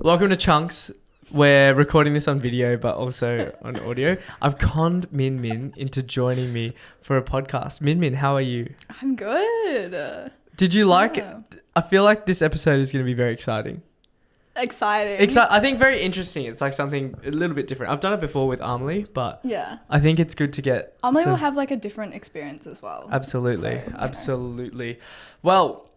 Welcome to Chunks. We're recording this on video, but also on audio. I've conned MinMin into joining me for a podcast. MinMin, how are you? I'm good. Did you like it? I feel like this episode is going to be very exciting. Exciting. I think very interesting. It's like something a little bit different. I've done it before with Amelie, but yeah, I think it's good to get... Amelie will have like a different experience as well. Absolutely. So, absolutely. Well,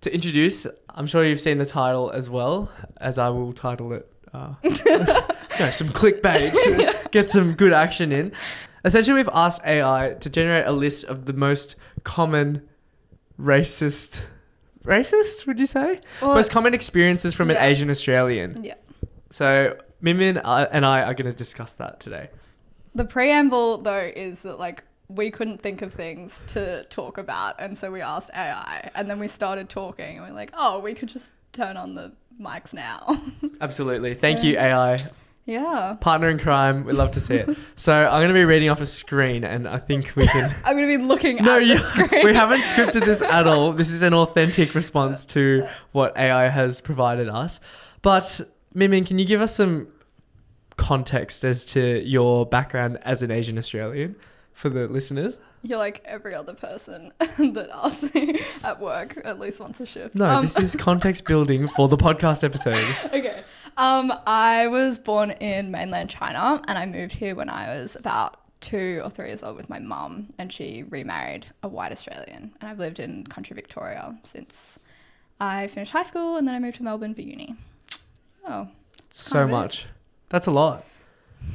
to introduce, I'm sure you've seen the title as well, as I will title it. Some clickbait. Get some good action in. Essentially, we've asked AI to generate a list of the most common racist, would you say? Most common experiences from an Asian Australian. Yeah. So MinMin and I are going to discuss that today. The preamble, though, is that like we couldn't think of things to talk about, and so we asked AI, and then we started talking, and we're like, oh, we could just turn on the mics now. Absolutely. Thank you, AI. Yeah. Partner in crime. We'd love to see it. So I'm going to be reading off a screen, and I think we can... I'm going to be looking at the screen. We haven't scripted this at all. This is an authentic response to what AI has provided us. But MinMin, can you give us some context as to your background as an Asian Australian for the listeners? You're like every other person that asks me at work at least once a shift. No, this is context building for the podcast episode. Okay. I was born in mainland China, and I moved here when I was about 2 or 3 years old with my mum, and she remarried a white Australian. And I've lived in country Victoria since I finished high school, and then I moved to Melbourne for uni. Oh, so much. That's a lot.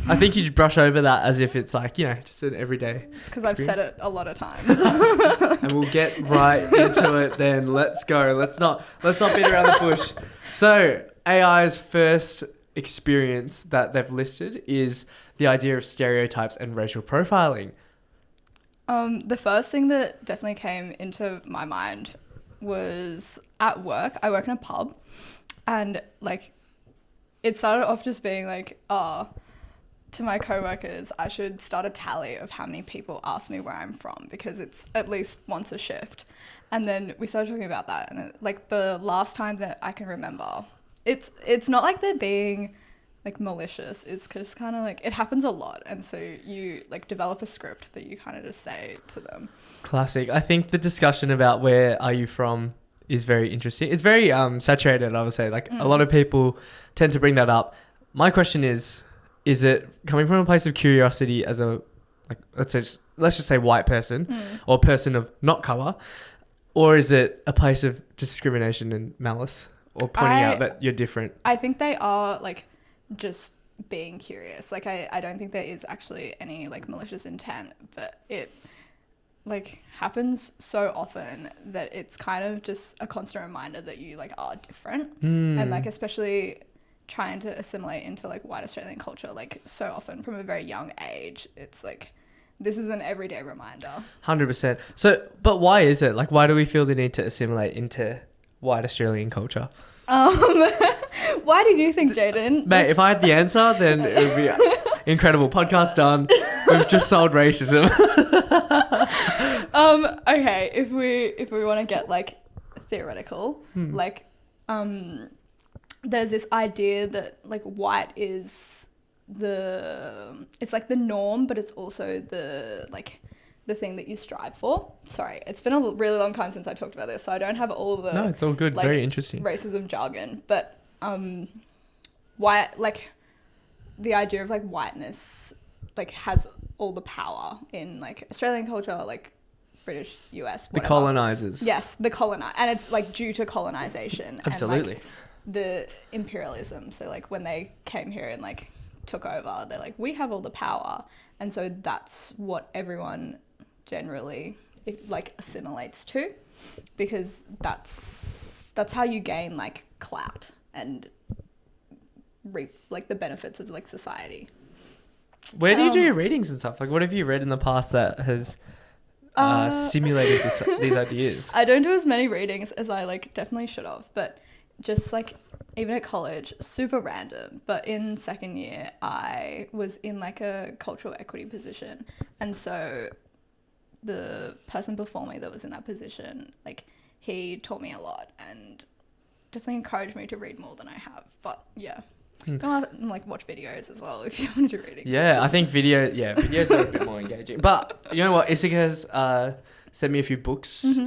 I think you just brush over that as if it's like, just an everyday It's because I've said it a lot of times. And we'll get right into it then. Let's go. Let's not beat around the bush. So AI's first experience that they've listed is the idea of stereotypes and racial profiling. The first thing that definitely came into my mind was at work. I work in a pub, and like it started off just being like, to my co-workers, I should start a tally of how many people ask me where I'm from, because it's at least once a shift. And then we started talking about that, and like the last time that I can remember, it's not like they're being like malicious. It's just kind of like it happens a lot, and so you like develop a script that you kind of just say to them. Classic. I think the discussion about where are you from is very interesting. It's very saturated, I would say. Like a lot of people tend to bring that up. My question is it coming from a place of curiosity as a, like, let's just say white person or person of not color, or is it a place of discrimination and malice or pointing out that you're different? I think they are like just being curious. Like I don't think there is actually any like malicious intent, but it like happens so often that it's kind of just a constant reminder that you like are different. And like especially trying to assimilate into like white Australian culture, like so often from a very young age, it's like this is an everyday reminder. 100%. So, but why is it? Like, why do we feel the need to assimilate into white Australian culture? Why do you think, Jaden? Mate, if I had the answer, then it would be incredible. Podcast done. We've just solved racism. Okay, if we want to get like theoretical, like there's this idea that like white is it's like the norm, but it's also the thing that you strive for. Sorry, it's been a really long time since I talked about this, so I don't have all the... No, it's all good. Like, very interesting. Racism jargon. But white, like the idea of like whiteness like has all the power in like Australian culture, like British, US, whatever. The colonizers. Yes, the colonizer. And it's like due to colonization. Absolutely. And, like, the imperialism. So like when they came here and like took over, they're like, we have all the power. And so that's what everyone generally like assimilates to, because that's how you gain like clout and reap like the benefits of like society. Where do you do your readings and stuff? Like, what have you read in the past that has simulated these ideas? I don't do as many readings as I like definitely should have, but just like even at college, super random, but in second year I was in like a cultural equity position, and so the person before me that was in that position, like he taught me a lot, and definitely encouraged me to read more than I have. But yeah. Hmm. Don't like watch videos as well if you want to do reading. Yeah, I think videos are a bit more engaging. But you know what? Issika's sent me a few books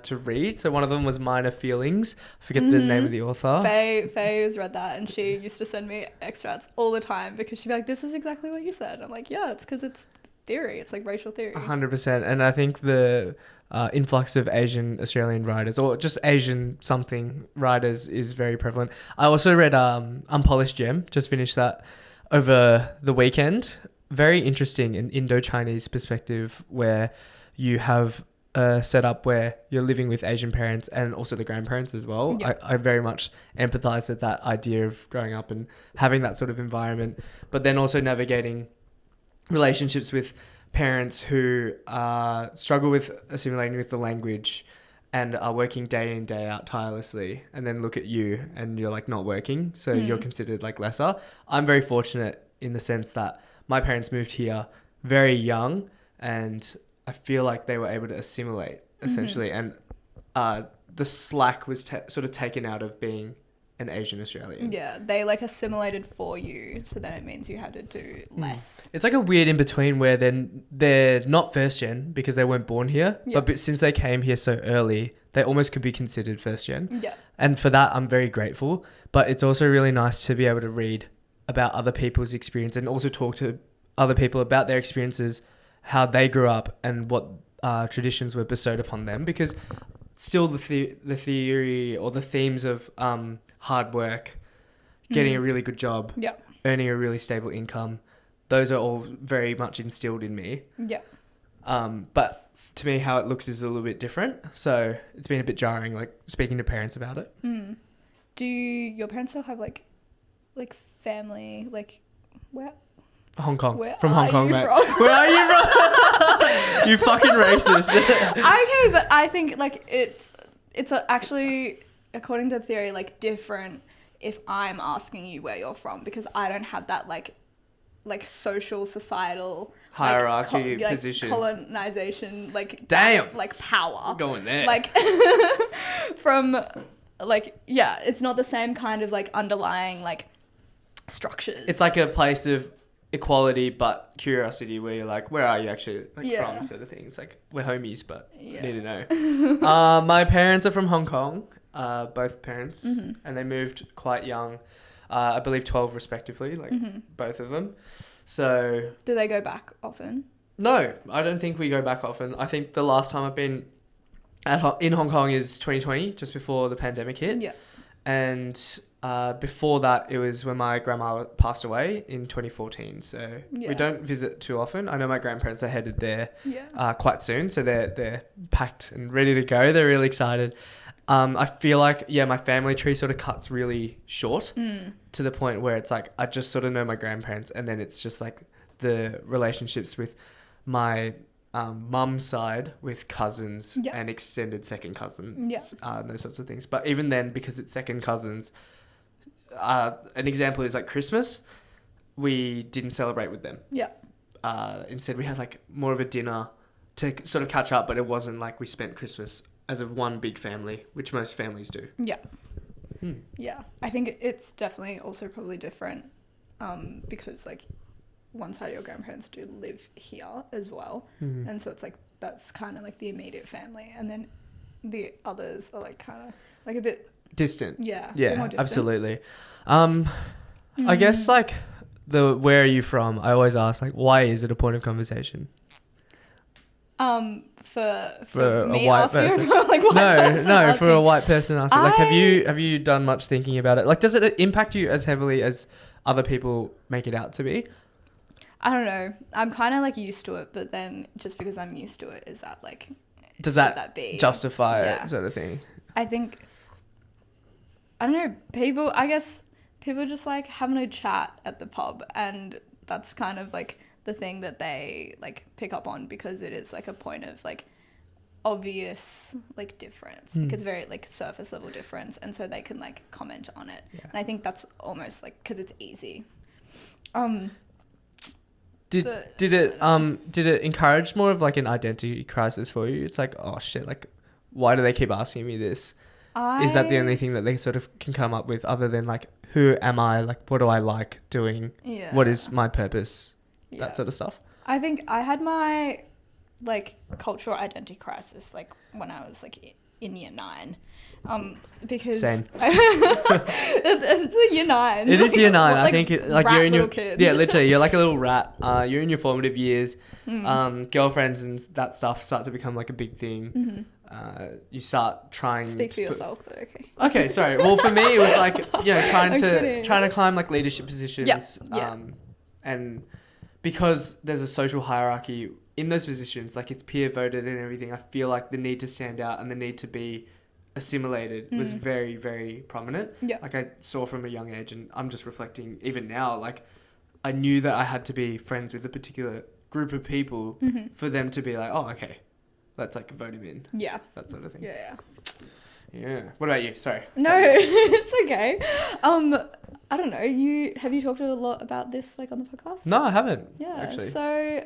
to read. So one of them was Minor Feelings. I forget the name of the author. Faye has read that, and she used to send me extracts all the time because she'd be like, "This is exactly what you said." I'm like, "Yeah, it's because it's theory. It's like racial theory." 100%. And I think the influx of Asian Australian writers, or just Asian something writers, is very prevalent. I also read Unpolished Gem. Just finished that over the weekend. Very interesting, an Indo-Chinese perspective where you have a setup where you're living with Asian parents and also the grandparents as well. Yeah. I very much empathize with that idea of growing up and having that sort of environment, but then also navigating relationships with parents who struggle with assimilating with the language and are working day in, day out tirelessly, and then look at you and you're like not working, so you're considered like lesser. I'm very fortunate in the sense that my parents moved here very young, and I feel like they were able to assimilate essentially, and the slack was sort of taken out of being an Asian Australian. Yeah, they like assimilated for you, so then it means you had to do less. It's like a weird in between where they're not first gen because they weren't born here, but since they came here so early, they almost could be considered first gen. Yeah. And for that, I'm very grateful. But it's also really nice to be able to read about other people's experience and also talk to other people about their experiences, how they grew up, and what traditions were bestowed upon them. Because still the theory or the themes of hard work, getting a really good job, earning a really stable income, those are all very much instilled in me. Yeah. But to me, how it looks is a little bit different. So it's been a bit jarring, like speaking to parents about it. Do your parents still have like family, like where? Hong Kong. Where from are Hong Kong, you mate. from? Where are you from? You fucking racist. Okay, but I think like it's actually, according to theory, like different if I'm asking you where you're from, because I don't have that like social societal hierarchy position, colonization, damn, like power going there, like from like, yeah, it's not the same kind of like underlying like structures. It's like a place of equality but curiosity, where you're like, where are you actually from, sort of thing. It's like, we're homies, but need to know. My parents are from Hong Kong, both parents, and they moved quite young, I believe 12 respectively, both of them. So do they go back often? No, I don't think we go back often. I think the last time I've been in Hong Kong is 2020, just before the pandemic hit. Yeah. And before that, it was when my grandma passed away in 2014. So we don't visit too often. I know my grandparents are headed there quite soon. So they're packed and ready to go. They're really excited. I feel like, my family tree sort of cuts really short to the point where it's like, I just sort of know my grandparents, and then it's just like the relationships with my mum's side with cousins and extended second cousins, and those sorts of things. But even then, because it's second cousins, an example is like Christmas, we didn't celebrate with them. Instead we had like more of a dinner to sort of catch up, but it wasn't like we spent Christmas as a one big family, which most families do. I think it's definitely also probably different, because like one side of your grandparents do live here as well, and so it's like that's kind of like the immediate family, and then the others are like kind of like a bit distant. A bit more distant. Absolutely. I guess like the where are you from, I always ask, like, why is it a point of conversation? For me a white asking person. Like for a white person asking. Like, have you done much thinking about it? Like, does it impact you as heavily as other people make it out to be? I don't know. I'm kind of like used to it, but then just because I'm used to it, is that like, does that be justify it, sort of thing? I think, I don't know, I guess people just like having a chat at the pub, and that's kind of like the thing that they like pick up on, because it is like a point of like obvious like difference, like it's very like surface level difference, and so they can like comment on it. And I think that's almost like because it's easy. Did it encourage more of like an identity crisis for you? It's like, oh shit, like why do they keep asking me this? Is that the only thing that they sort of can come up with other than like, who am I? Like, what do I like doing? Yeah. What is my purpose? Yeah. That sort of stuff. I think I had my like cultural identity crisis like when I was like in year 9. Because Same. it's year 9. It is year 9. I like, think you're in your kids. yeah, literally you're like a little rat. You're in your formative years. Girlfriends and that stuff start to become like a big thing. You start trying. Speak for yourself, but okay. Okay, sorry. Well, for me, it was like trying I'm to climb like leadership positions. Yeah. And because there's a social hierarchy in those positions, like it's peer voted and everything. I feel like the need to stand out and the need to be assimilated was very, very prominent. Yeah. Like I saw from a young age, and I'm just reflecting even now, like I knew that I had to be friends with a particular group of people for them to be like, oh, okay, let's like vote him in. Yeah. That sort of thing. Yeah. Yeah. What about you? Sorry. No, it's okay. I don't know. Have you talked a lot about this like on the podcast? No, I haven't. Yeah. Actually. So,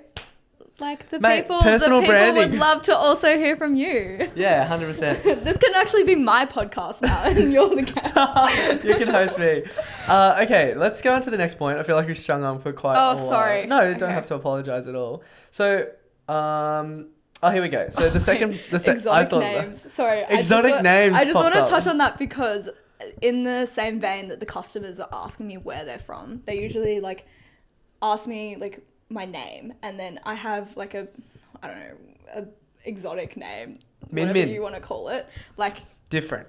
like the Mate, people personal branding. would love to also hear from you. Yeah, 100%. This can actually be my podcast now, and you're the guest. You can host me. Okay, let's go on to the next point. I feel like we've strung on for quite a while. Sorry. No, you don't Okay. have to apologise at all. So, here we go. So the second, exotic names. Sorry, Exotic names I just want pops to up. touch on that because, in the same vein that the customers are asking me where they're from, they usually like ask me like my name, and then I have like a exotic name, whatever MinMin. you want to call it, like different.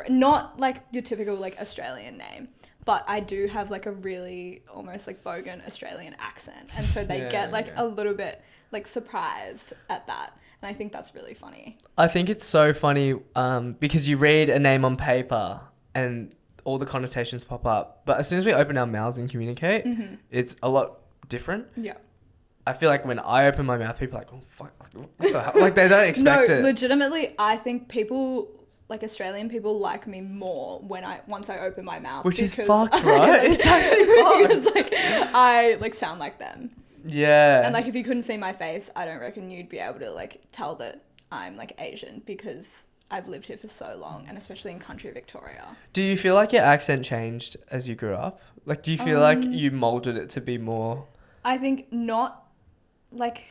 not like your typical like Australian name. But I do have like a really almost like bogan Australian accent, and so they get like a little bit like surprised at that, and I think that's really funny. I think it's so funny because you read a name on paper and all the connotations pop up, but as soon as we open our mouths and communicate, it's a lot different. Yeah. I feel like when I open my mouth, people are like, oh fuck, what the hell? Like they don't expect it. No, legitimately, I think people like Australian people like me more once I open my mouth, Which is because fucked, right? It's actually fucked. because like I like sound like them. Yeah. And like if you couldn't see my face, I don't reckon you'd be able to like tell that I'm like Asian because I've lived here for so long, and especially in country Victoria. Do you feel like your accent changed as you grew up? Like, do you feel like you molded it to be more? I think not. Like,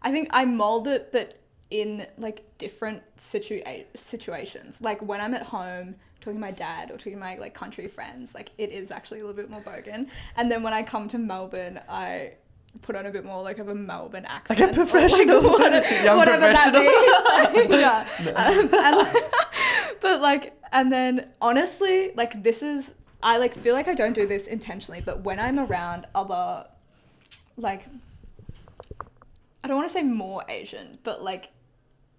I think I mold it, but in like different situations. Like when I'm at home talking to my dad or talking to my like country friends, like it is actually a little bit more bogan. And then when I come to Melbourne, I put on a bit more like of a Melbourne accent. Like a professional, young whatever professional. that means. Yeah. But like, and then honestly, like I like feel like I don't do this intentionally, but when I'm around other, like, I don't want to say more Asian, but like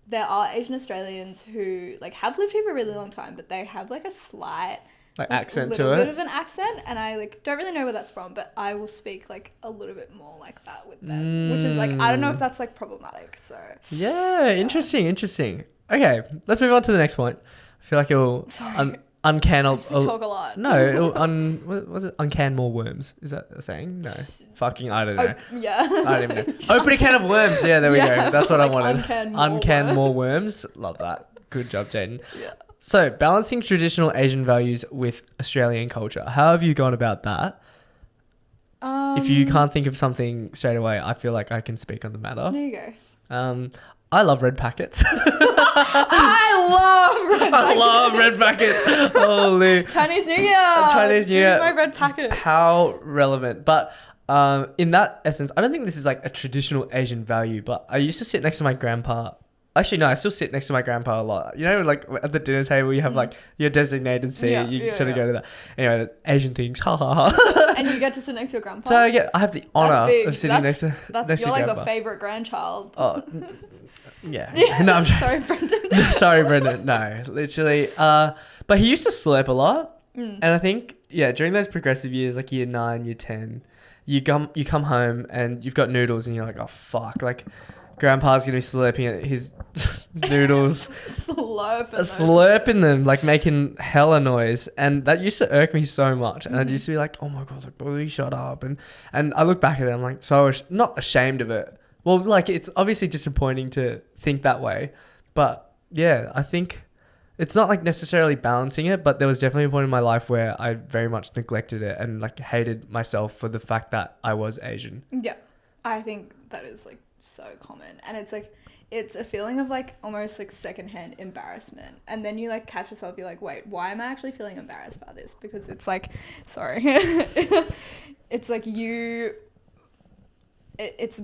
there are Asian Australians who like have lived here for a really long time, but they have like a slight Like accent to little it? bit of an accent, and I like don't really know where that's from, but I will speak like a little bit more like that with them, which is like, I don't know if that's like problematic. So Yeah, interesting. Okay, let's move on to the next point. I feel like it'll uncan. I just talk a lot. No, it'll what was it? Uncan more worms. Is that a saying? No. Fucking, I don't know. Yeah. I don't even know. Open a can of worms. Yeah, there we go. That's what like I wanted. uncan More worms. Love that. Good job, Jaden. Yeah. So, balancing traditional Asian values with Australian culture. How have you gone about that? If you can't think of something straight away, I feel like I can speak on the matter. There you go. I love red packets. I love red packets. Holy. Chinese New Year. Chinese New Give me Year. my red packets. How relevant. But in that essence, I don't think this is like a traditional Asian value, but I used to sit next to my grandpa. Actually, no, I still sit next to my grandpa a lot. You know, like at the dinner table, you have like your designated seat. Yeah, you yeah, sort of yeah. go to that. Anyway, Asian things. Ha ha ha. And you get to sit next to your grandpa. So I have the honor big. of sitting next to You're like grandpa. the favorite grandchild. Oh, yeah. Yeah. No, I'm Sorry, Brendan. sorry, Brendan. No, literally. But he used to slurp a lot, and I think during those progressive years, like year 9, year 10, you come home and you've got noodles, and you're like, oh fuck, like grandpa's gonna be slurping at his noodles, slurping them, like making hella noise, and that used to irk me so much. And I used to be like, oh my god, like, boy, shut up. And I look back at it, I'm like, so not ashamed of it. Well, like, it's obviously disappointing to think that way, but yeah, I think it's not like necessarily balancing it, but there was definitely a point in my life where I very much neglected it and like hated myself for the fact that I was Asian. Yeah. I think that is like so common. And it's like, it's a feeling of like almost like secondhand embarrassment. And then you like catch yourself, you're like, wait, why am I actually feeling embarrassed about this? Because it's like, sorry. It's like it's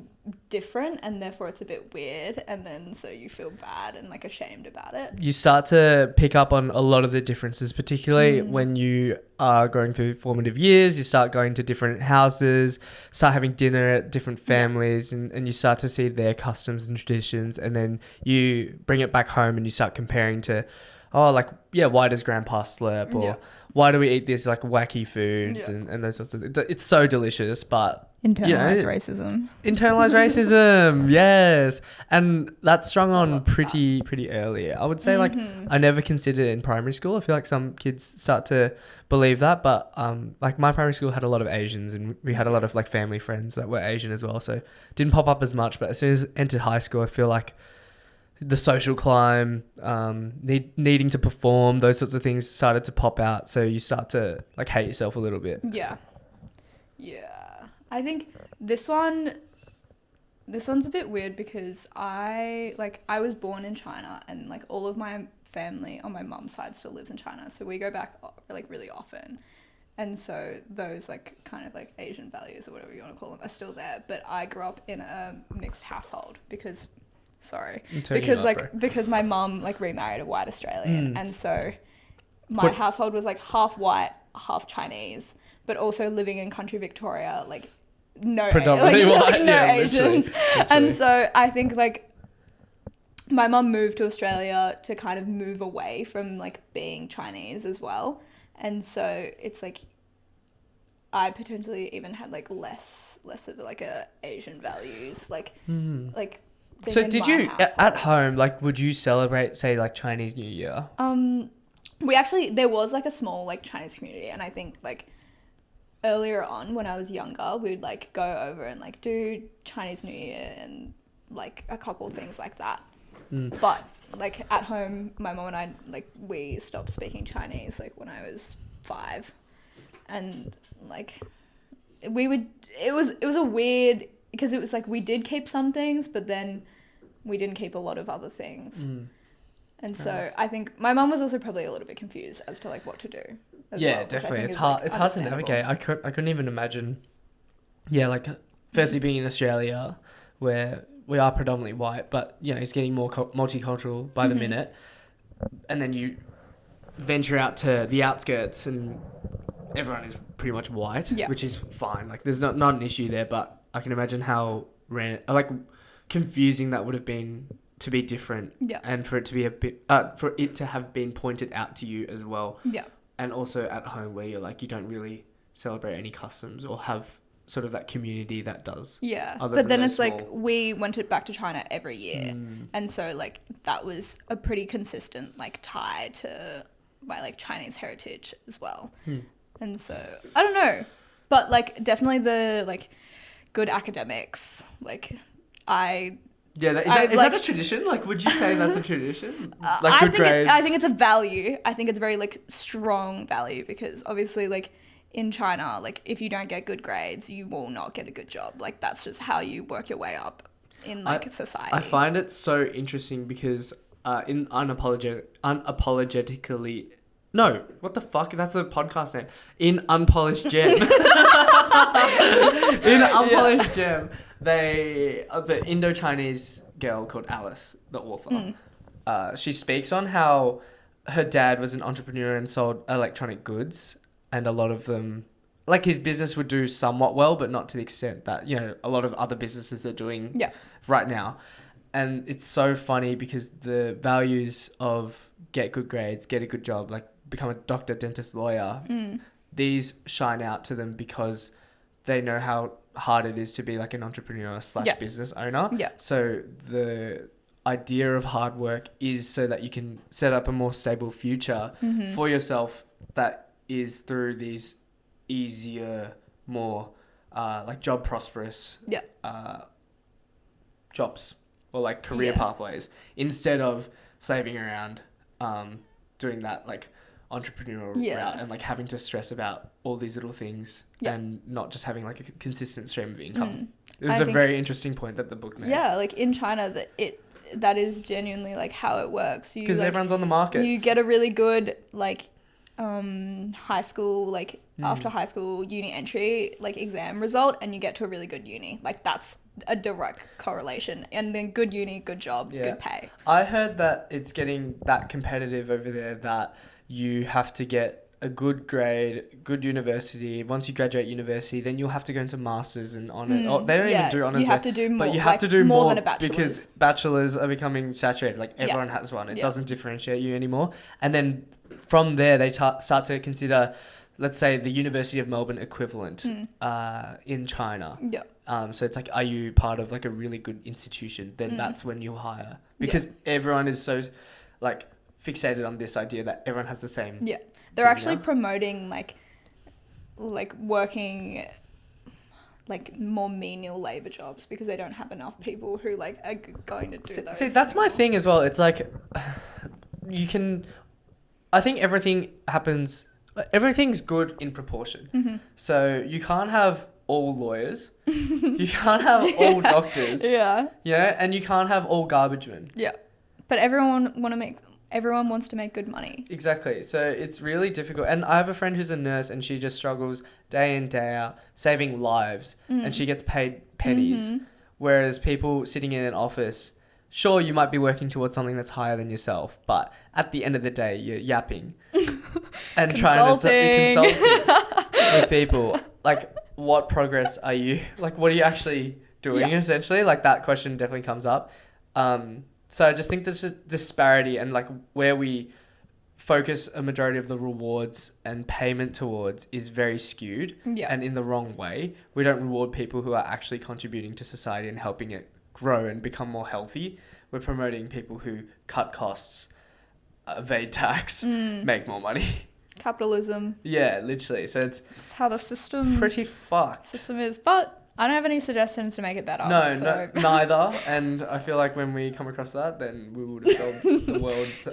different and therefore it's a bit weird, and then so you feel bad and like ashamed about it. You start to pick up on a lot of the differences, particularly when you are going through formative years. You start going to different houses, start having dinner at different families, and you start to see their customs and traditions, and then you bring it back home and you start comparing to, oh, like, yeah, why does grandpa slurp, or why do we eat these like wacky foods and those sorts of things. It's so delicious, but Internalized racism. Internalized racism, yes. And that's strung on pretty early. I would say like I never considered it in primary school. I feel like some kids start to believe that, but like my primary school had a lot of Asians, and we had a lot of like family friends that were Asian as well, so it didn't pop up as much. But as soon as I entered high school, I feel like the social climb, needing to perform, those sorts of things started to pop out. So you start to like hate yourself a little bit. Yeah. I think this one's a bit weird because I was born in China, and like all of my family on my mum's side still lives in China. So we go back like really often. And so those like kind of like Asian values or whatever you want to call them are still there. But I grew up in a mixed household because my mum like remarried a white Australian, and so my household was like half white, half Chinese, but also living in country Victoria, like predominantly white, no Asians. Literally. And so I think like my mum moved to Australia to kind of move away from like being Chinese as well, and so it's like I potentially even had like less of like a Asian values like. So did you household. At home, like, would you celebrate, say, like Chinese New Year? There was like a small like Chinese community, and I think like earlier on when I was younger, we'd like go over and like do Chinese New Year and like a couple of things like that. But like at home, my mom and I, like, we stopped speaking Chinese like when I was 5, and like it was a weird, because it was like we did keep some things, but then we didn't keep a lot of other things. And so I think my mum was also probably a little bit confused as to like what to do. Yeah, definitely. It's hard. It's hard to navigate. I couldn't even imagine. Yeah, like firstly being in Australia, where we are predominantly white, but you know it's getting more multicultural by the minute, and then you venture out to the outskirts and everyone is pretty much white, which is fine. Like there's not an issue there, but I can imagine how confusing that would have been to be different, and for it to be a bit for it to have been pointed out to you as well, and also at home where you're like you don't really celebrate any customs or have sort of that community that does. But then it's small. Like we went back to China every year, and so like that was a pretty consistent like tie to my like Chinese heritage as well. And so I don't know, but like definitely the like good academics, like is that a tradition? Like, would you say that's a tradition? Like good grades? I think it's a value. I think it's a very like strong value, because obviously like in China, like if you don't get good grades, you will not get a good job. Like that's just how you work your way up in like society. I find it so interesting because in unapologetically. No, what the fuck? That's a podcast name. In Unpolished Gem. In Unpolished Gem, the Indo-Chinese girl called Alice, the author, she speaks on how her dad was an entrepreneur and sold electronic goods, and a lot of them, like his business would do somewhat well, but not to the extent that, you know, a lot of other businesses are doing right now. And it's so funny because the values of get good grades, get a good job, like become a doctor, dentist, lawyer, these shine out to them because they know how hard it is to be like an entrepreneur / business owner. So the idea of hard work is so that you can set up a more stable future for yourself that is through these easier, more like job prosperous jobs or like career pathways, instead of slaving around doing that like entrepreneurial Yeah. route and like having to stress about all these little things Yeah. and not just having like a consistent stream of income. Mm. It was I a think- very interesting point that the book made. Yeah, like in China, that is genuinely like how it works. Because like, everyone's on the market. you get a really good like high school, like after high school uni entry like exam result, and you get to a really good uni. Like that's a direct correlation. And then good uni, good job, Yeah. good pay. I heard that it's getting that competitive over there that you have to get a good grade, good university. Once you graduate university, then you'll have to go into masters and honors. Oh, they don't even do honors. You have to do more. But you have like, to do more more than a bachelor's. because bachelors are becoming saturated. Like everyone has one. It doesn't differentiate you anymore. And then from there, they start to consider, let's say, the University of Melbourne equivalent in China. Yeah. So it's like, are you part of like a really good institution? Then that's when you'll hire, because everyone is so like fixated on this idea that everyone has the same. Yeah. They're actually promoting like working like more menial labor jobs because they don't have enough people who like are going to do those. See, that's my thing as well. It's like I think everything's good in proportion. So you can't have all lawyers. You can't have all doctors. Yeah. Yeah, and you can't have all garbage men. Yeah. But everyone wants to make good money. Exactly. So it's really difficult. And I have a friend who's a nurse and she just struggles day in, day out, saving lives. And she gets paid pennies. Whereas people sitting in an office, sure, you might be working towards something that's higher than yourself. But at the end of the day, you're yapping and trying to consult with people. Like, what progress are you? Like, what are you actually doing, essentially? Like, that question definitely comes up. So I just think there's a disparity, and like where we focus a majority of the rewards and payment towards is very skewed and in the wrong way. We don't reward people who are actually contributing to society and helping it grow and become more healthy. We're promoting people who cut costs, evade tax, make more money. Capitalism. Yeah, literally. So it's just how the system pretty fucked. System is, but I don't have any suggestions to make it better. No, neither. And I feel like when we come across that, then we would have solved the world's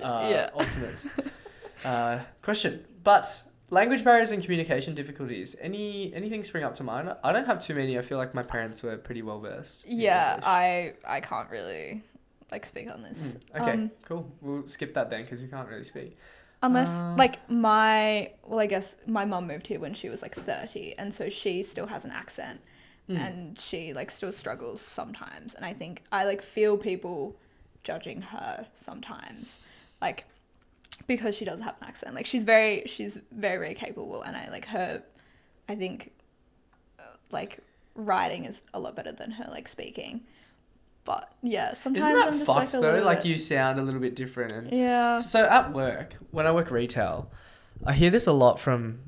ultimate question. But language barriers and communication difficulties. Anything spring up to mind? I don't have too many. I feel like my parents were pretty well versed. Yeah, I can't really like speak on this. Okay, cool. We'll skip that then because we can't really speak. Unless like I guess my mum moved here when she was like 30, and so she still has an accent. And she like still struggles sometimes, and I think I like feel people judging her sometimes, like because she doesn't have an accent. Like she's very very capable, and I think like writing is a lot better than her like speaking. But yeah, sometimes isn't that I'm just fucked like a though? little Like bit... you sound a little bit different. And yeah. So at work, when I work retail, I hear this a lot from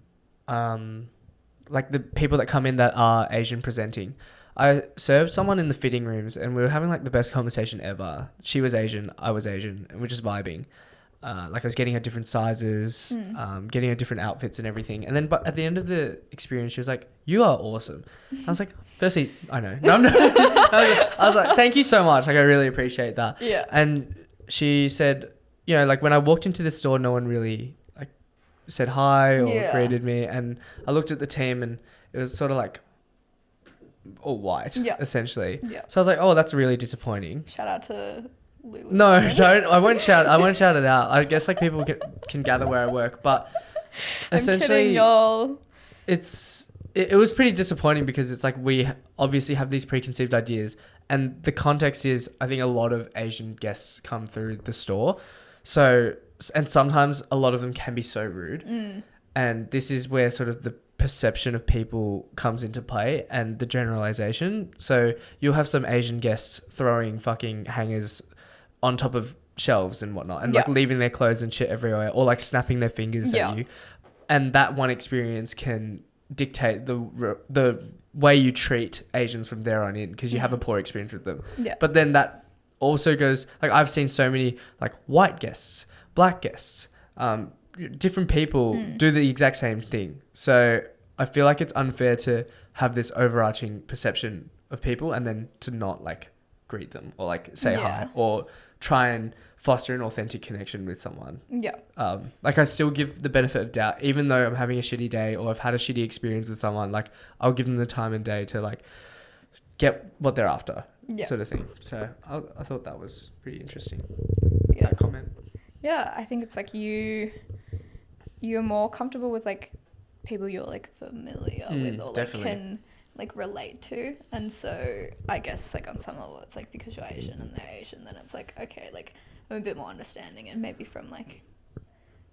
like the people that come in that are Asian presenting. I served someone in the fitting rooms and we were having like the best conversation ever. She was Asian, I was Asian, and we're just vibing. Like I was getting her different sizes, getting her different outfits and everything. And then but at the end of the experience, she was like, "You are awesome." I was like, firstly, I know. No, I'm not. I was like, "Thank you so much. Like I really appreciate that." Yeah. And she said, you know, like when I walked into the store, no one really like said hi or greeted me. And I looked at the team and it was sort of like all white, essentially. Yeah. So I was like, "Oh, that's really disappointing." Shout out to Lulu. No, don't. I won't shout it out. I guess like people can gather where I work, but essentially, I'm kidding, y'all. It was pretty disappointing because it's like we obviously have these preconceived ideas, and the context is I think a lot of Asian guests come through the store, so and sometimes a lot of them can be so rude, and this is where sort of the perception of people comes into play and the generalization. So you'll have some Asian guests throwing fucking hangers on top of shelves and whatnot, and like leaving their clothes and shit everywhere, or like snapping their fingers at you, and that one experience can dictate the way you treat Asians from there on in, because you have a poor experience with them. But then that also goes, like I've seen so many like white guests, black guests, different people do the exact same thing. So I feel like it's unfair to have this overarching perception of people and then to not like greet them or like say hi or try and foster an authentic connection with someone. Yeah. Like I still give the benefit of doubt, even though I'm having a shitty day or I've had a shitty experience with someone, like I'll give them the time and day to like get what they're after, sort of thing. So I thought that was pretty interesting. Yeah. That comment. Yeah, I think it's like you're more comfortable with like people you're like familiar with or like can like relate to, and so I guess like on some level it's like because you're Asian and they're Asian, then it's like okay, like I'm a bit more understanding, and maybe from like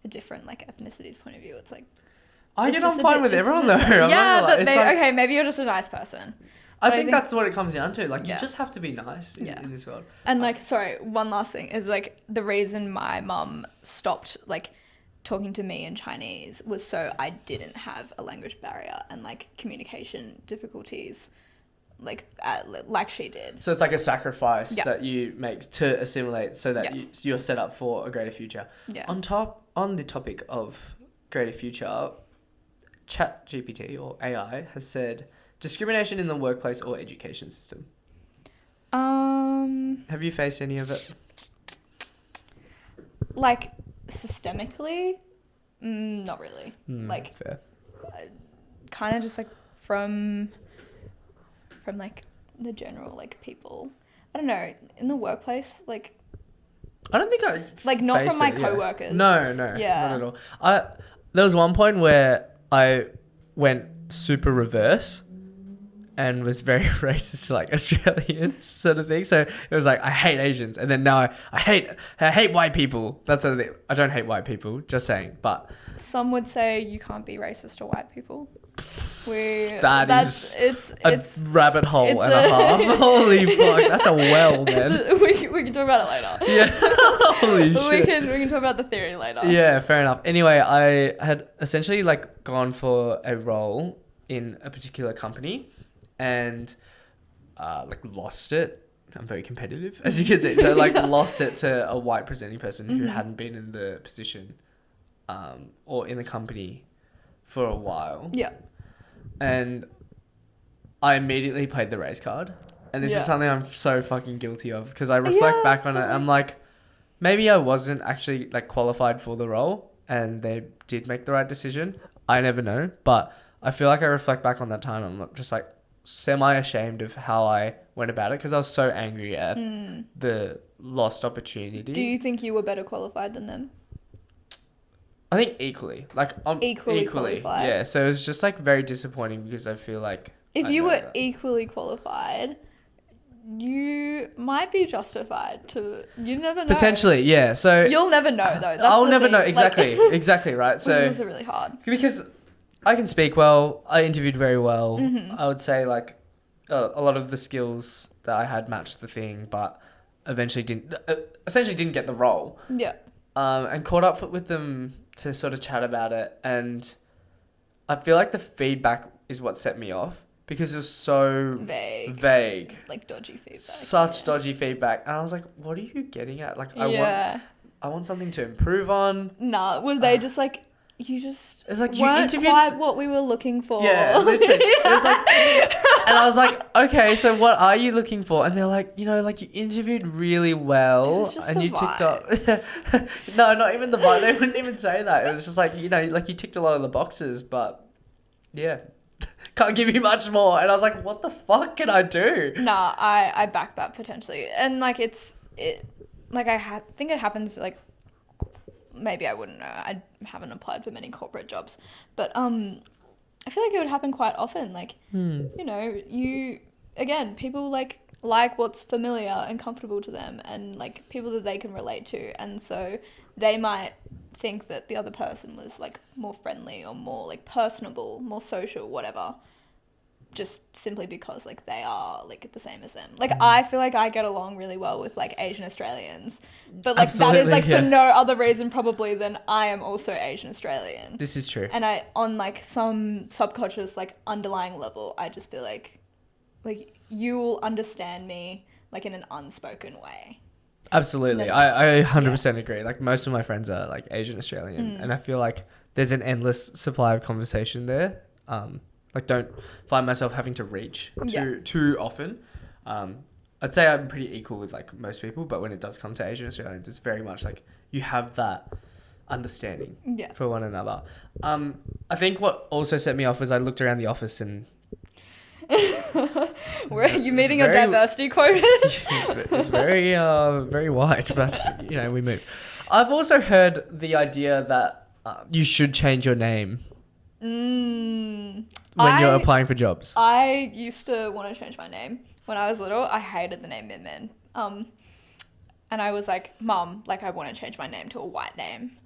a different like ethnicity's point of view, it's like I get on fine with everyone though. Yeah, but like, okay, maybe you're just a nice person. I think that's what it comes down to. Like, you Yeah. just have to be nice in this world. And like, sorry, one last thing is like the reason my mum stopped like talking to me in Chinese was so I didn't have a language barrier and like communication difficulties like she did. So it's like a sacrifice that you make to assimilate so that you're set up for a greater future. Yeah. On the topic of greater future, ChatGPT or AI has said discrimination in the workplace or education system. Have you faced any of it? Like systemically, not really. Like fair. Kind of just like from like the general like people. I don't know, in the workplace, like I don't think I like not from my coworkers. No, not at all. There was one point where I went super reverse and was very racist to like Australians sort of thing. So it was like I hate Asians, and then now I hate white people. That sort of thing. I don't hate white people, just saying. But some would say you can't be racist to white people. It's a rabbit hole and a half. Holy fuck, that's a well, man. We can talk about it later. Yeah. Holy shit. We can talk about the theory later. Yeah, fair enough. Anyway, I had essentially like gone for a role in a particular company and like lost it. I'm very competitive, as you can see. So like lost it to a white presenting person who hadn't been in the position or in the company for a while. Yeah. And I immediately played the race card. And this is something I'm so fucking guilty of because I reflect back on it. I'm like, maybe I wasn't actually like qualified for the role and they did make the right decision. I never know. But I feel like I reflect back on that time. I'm just like semi-ashamed of how I went about it because I was so angry at the lost opportunity. Do you think you were better qualified than them? I think equally. Like I'm equally qualified. Yeah, so it was just like very disappointing because I feel like if you were equally qualified, you might be justified to. You never know. Potentially, yeah. So you'll never know though. That's I'll never thing. know exactly, Like, exactly right. So which is also really hard because I can speak well. I interviewed very well. Mm-hmm. I would say like a lot of the skills that I had matched the thing, but eventually essentially didn't get the role. Yeah. And caught up with them to sort of chat about it, and I feel like the feedback is what set me off because it was so vague, like dodgy feedback. Such dodgy feedback, and I was like, "What are you getting at? Like, I want something to improve on." Nah, were they just like you just? It's like you weren't interviewed quite what we were looking for. Yeah, literally. It was like, and I was like, okay, so what are you looking for? And they're like, like you interviewed really well, and you ticked off. No, not even the vibe. They wouldn't even say that. It was just like like you ticked a lot of the boxes, but yeah, can't give you much more. And I was like, what the fuck can I do? Nah, I back that potentially, and like I think it happens like. Maybe I wouldn't know. I haven't applied for many corporate jobs, but I feel like it would happen quite often. Like, people like what's familiar and comfortable to them, and like people that they can relate to, and so they might think that the other person was like more friendly or more like personable, more social, whatever. Just simply because like they are like the same as them. Like I feel like I get along really well with like Asian Australians, but like Absolutely, that is like for no other reason probably than I am also Asian Australian. This is true. And I on like some subconscious like underlying level, I just feel like you will understand me like in an unspoken way. Absolutely. I 100% agree. Like most of my friends are like Asian Australian, and I feel like there's an endless supply of conversation there. Like don't find myself having to reach too often. I'd say I'm pretty equal with like most people, but when it does come to Asian Australians, it's very much like you have that understanding for one another. I think what also set me off was I looked around the office and were you meeting your diversity quota? It's very very white, but you know, we move. I've also heard the idea that you should change your name when you're applying for jobs. I used to want to change my name when I was little. I hated the name MinMin. And I was like, Mum, like I want to change my name to a white name.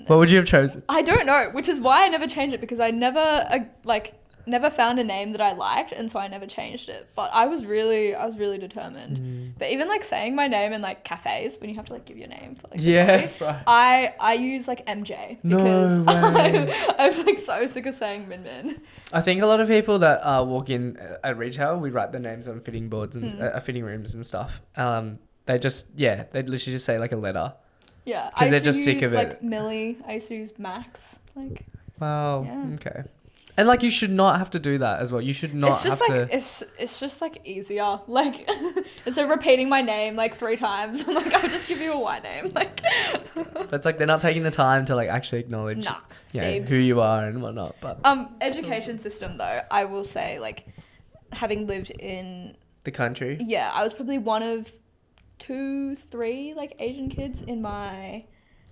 What would you have chosen? I don't know, which is why I never changed it, because I never found a name that I liked, and so I never changed it. But I was really determined. But even like saying my name in like cafes when you have to like give your name for like I use like MJ because I'm like so sick of saying Min. I think a lot of people that walk in at retail, we write their names on fitting boards and fitting rooms and stuff. They literally just say like a letter. Yeah, because they're just sick of like it. Millie. I used to use Max. Like, wow. Yeah. Okay. And like you should not have to do that as well. You should not have to. It's just like easier. Like instead of repeating my name like 3 times, I'm like, I'll just give you a white name. Like, but it's like they're not taking the time to like actually acknowledge who you are and whatnot. But education system though, I will say, like having lived in the country. Yeah, I was probably one of 2, 3 like Asian kids in my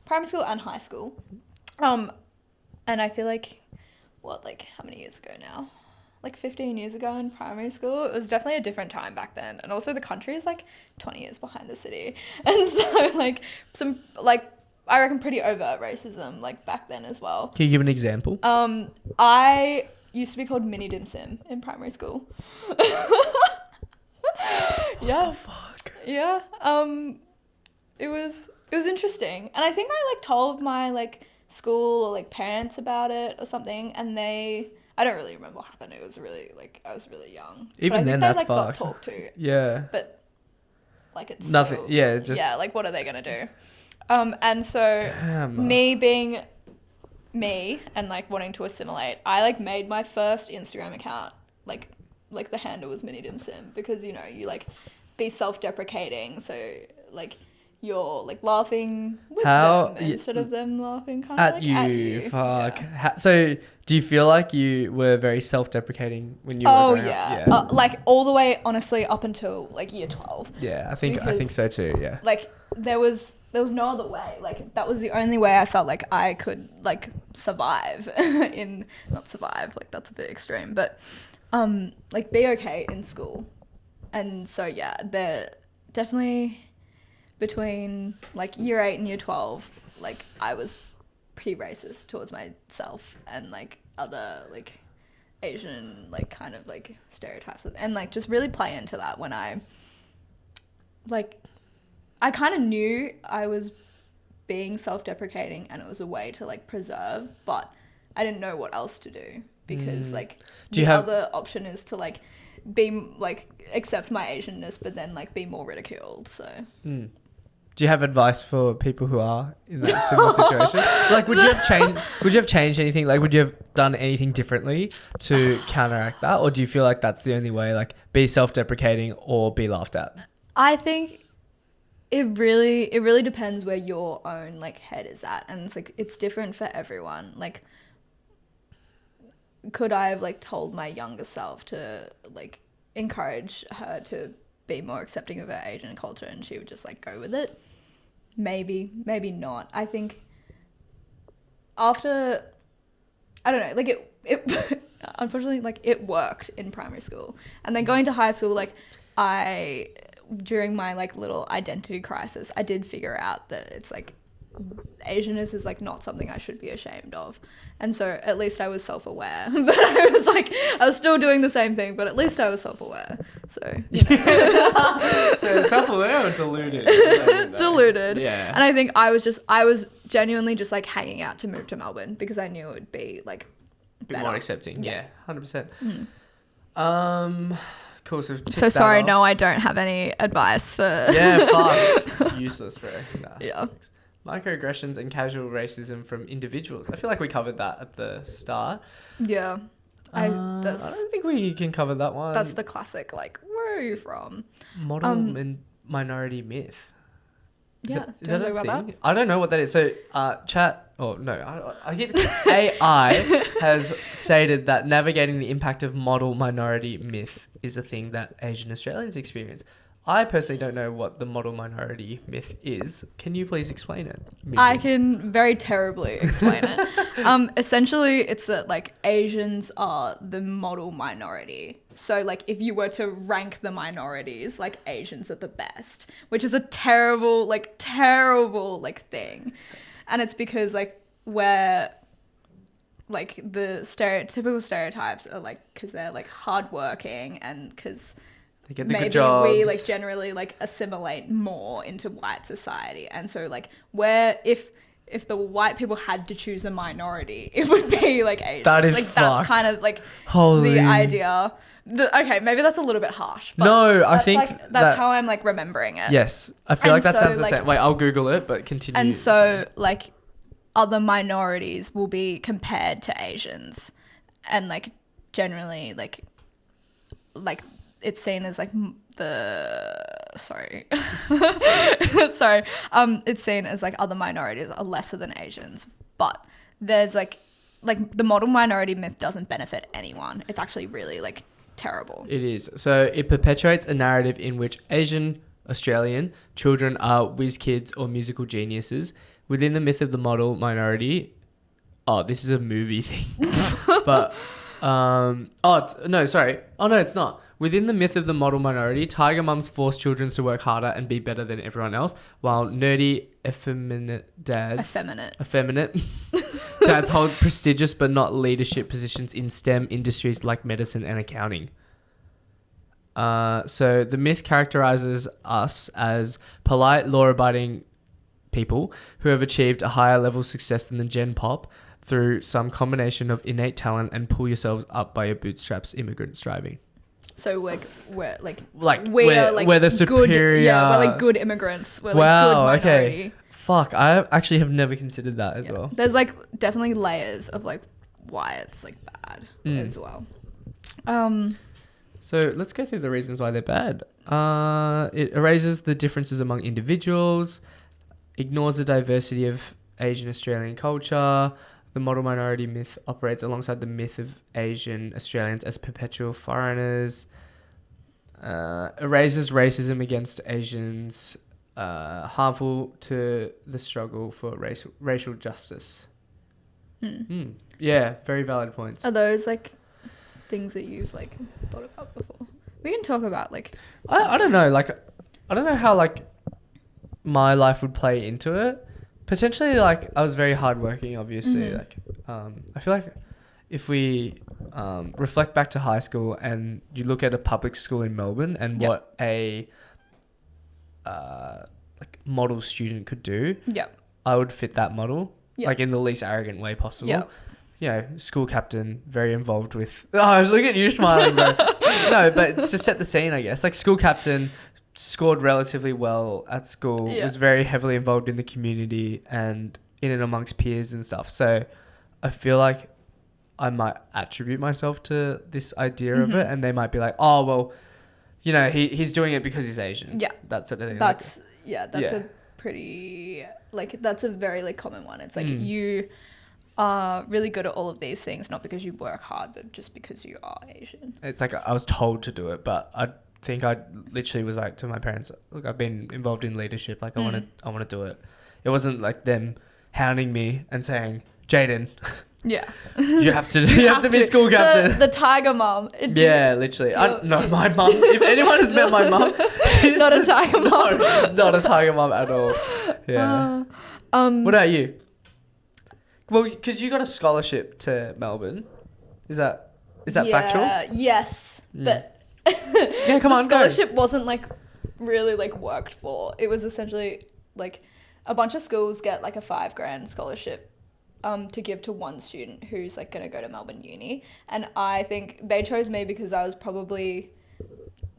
primary school and high school. And I feel like how many years ago now? Like 15 years ago in primary school. It was definitely a different time back then. And also the country is like 20 years behind the city. And so like some like I reckon pretty overt racism like back then as well. Can you give an example? I used to be called Mini Dim Sim in primary school. What the fuck? Yeah. It was interesting. And I think I like told my like school or like parents about it or something, and I don't really remember what happened. It was really like I was really young. Even then, that's like got fucked. Talked to. Yeah. But like it's nothing. Still, yeah. Just like what are they gonna do? And so me being me and like wanting to assimilate, I like made my first Instagram account like the handle was Mini Dim Sim, because you know you like be self-deprecating, so like you're like laughing with them instead of them laughing kind of like at you. Fuck. Yeah. So do you feel like you were very self-deprecating when you were growing up? Like all the way honestly up until like year 12. Yeah, I think so too. Yeah. Like there was no other way. Like that was the only way I felt like I could like survive not survive, like that's a bit extreme, but like be okay in school. And so yeah, they're definitely between like year 8 and year 12, like I was pretty racist towards myself and like other like Asian like kind of like stereotypes, and like just really play into that when I kind of knew I was being self-deprecating and it was a way to like preserve, but I didn't know what else to do, because like other option is to like be like accept my Asianness but then like be more ridiculed. So do you have advice for people who are in that similar situation? Like would you have changed anything? Like would you have done anything differently to counteract that, or do you feel like that's the only way, like be self-deprecating or be laughed at? I think it really depends where your own like head is at, and it's like it's different for everyone. Like could I have like told my younger self to like encourage her to be more accepting of her Asian culture and she would just like go with it? Maybe not. I think after, I don't know, like it unfortunately like it worked in primary school, and then going to high school, like during my like little identity crisis, I did figure out that it's like Asianness is like not something I should be ashamed of, and so at least I was self-aware. But I was still doing the same thing, but at least I was self-aware. So you know. So self-aware or deluded? Deluded. Yeah. And I think I was genuinely just like hanging out to move to Melbourne because I knew it would be like a bit more accepting. Yeah, 100%. Cool. So sorry, no, I don't have any advice for. Yeah, fuck. It's useless, bro. Nah. Yeah. Microaggressions and casual racism from individuals. I feel like we covered that at the start. Yeah. I don't think we can cover that one. That's the classic, like, where are you from? Model and minority myth. Is Yeah. that a thing? I don't know what that is. So, chat. Oh no, I give it to AI has stated that navigating the impact of model minority myth is a thing that Asian Australians experience. I personally don't know what the model minority myth is. Can you please explain it? I can very terribly explain it. Essentially, it's that like Asians are the model minority. So like if you were to rank the minorities, like Asians are the best, which is a terrible thing. And it's because like we're like the typical stereotypes are like because they're like hardworking and because they get the maybe good jobs. we like generally like assimilate more into white society, and so like where if the white people had to choose a minority, it would be like Asian. That is like fucked. That's kind of like the idea. Okay, maybe that's a little bit harsh. But no, I think like, that's how I'm like remembering it. Yes, I feel like that so, sounds the like, same. Wait, I'll Google it, but continue. And so like other minorities will be compared to Asians, and like generally like it's seen as like it's seen as like other minorities are lesser than Asians, but there's like the model minority myth doesn't benefit anyone. It's actually really like terrible. It is. So it perpetuates a narrative in which Asian Australian children are whiz kids or musical geniuses. Within the myth of the model minority, this is a movie thing. But it's not. Within the myth of the model minority, tiger mums force children to work harder and be better than everyone else, while nerdy, effeminate dads hold prestigious but not leadership positions in STEM industries like medicine and accounting. So the myth characterizes us as polite, law-abiding people who have achieved a higher level of success than the Gen Pop through some combination of innate talent and pull yourselves up by your bootstraps immigrant striving. So we're the superior. We're like good immigrants. We're wow, like good minority. Okay. Fuck, I actually have never considered that as well. There's like definitely layers of like why it's like bad as well. So let's go through the reasons why they're bad. It erases the differences among individuals, ignores the diversity of Asian Australian culture. The model minority myth operates alongside the myth of Asian Australians as perpetual foreigners. Erases racism against Asians, harmful to the struggle for racial justice. Yeah, very valid points. Are those like things that you've like thought about before? We can talk about like I don't know, like I don't know how like my life would play into it. Potentially, like I was very hardworking, obviously. Like I feel like if we reflect back to high school and you look at a public school in Melbourne and what a like model student could do, I would fit that model, like in the least arrogant way possible. You know, school captain, very involved with. Oh, look at you smiling, bro. No, but it's to set the scene, I guess. Like school captain, scored relatively well at school, was very heavily involved in the community and in and amongst peers and stuff. So I feel like I might attribute myself to this idea of it, and they might be like, oh, well, you know, he's doing it because he's Asian. Yeah. That sort of thing. That's a pretty, like, that's a very, like, common one. It's like you are really good at all of these things, not because you work hard, but just because you are Asian. It's like I was told to do it, but I think I literally was like to my parents, look, I've been involved in leadership, like I want to do it. It wasn't like them hounding me and saying, Jaden, you have to be school captain. The tiger mum. Literally. My mum, if anyone has met my mum, she's not a tiger mum. No, not a tiger mum at all. What about you? Well, because you got a scholarship to Melbourne. Is that factual? Yes. But come on, the scholarship wasn't like really like worked for. It was essentially like a bunch of schools get like a $5,000 scholarship to give to one student who's like going to go to Melbourne Uni, and I think they chose me because I was probably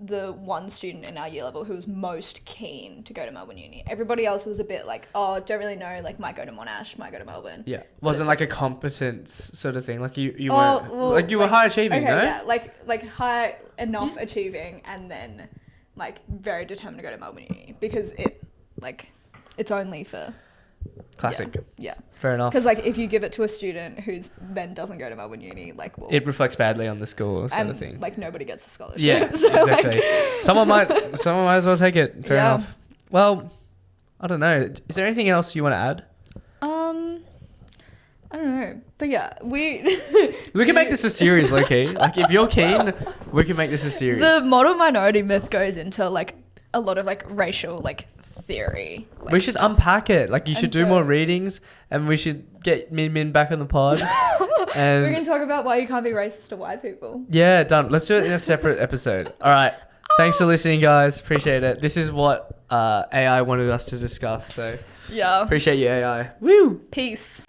the one student in our year level who was most keen to go to Melbourne Uni. Everybody else was a bit like, oh, don't really know, like might go to Monash, might go to Melbourne. Yeah, wasn't like a competence sort of thing. Like you Oh, were well, like you were high achieving, okay, no? yeah, like high enough achieving, and then like very determined to go to Melbourne Uni because it's only for Classic. yeah. Fair enough. Because like if you give it to a student who then doesn't go to Melbourne Uni, like well, It reflects badly on the school sort and of thing. like nobody gets a scholarship. Yeah, So, exactly. like, Someone might as well take it. Fair Yeah. enough. Well, I don't know. Is there anything else you want to add? I don't know, but yeah, we can make this a series, Loki. Like if you're keen, we can make this a series. the model minority myth goes into like a lot of like racial like theory. Like, we should unpack it. Like you should And do so- more readings, and we should get MinMin back on the pod. And we can talk about why you can't be racist to white people. yeah, done. Let's do it in a separate episode. All right. Thanks for listening, guys. Appreciate it. This is what AI wanted us to discuss. So Yeah. appreciate you, AI. Woo. Peace.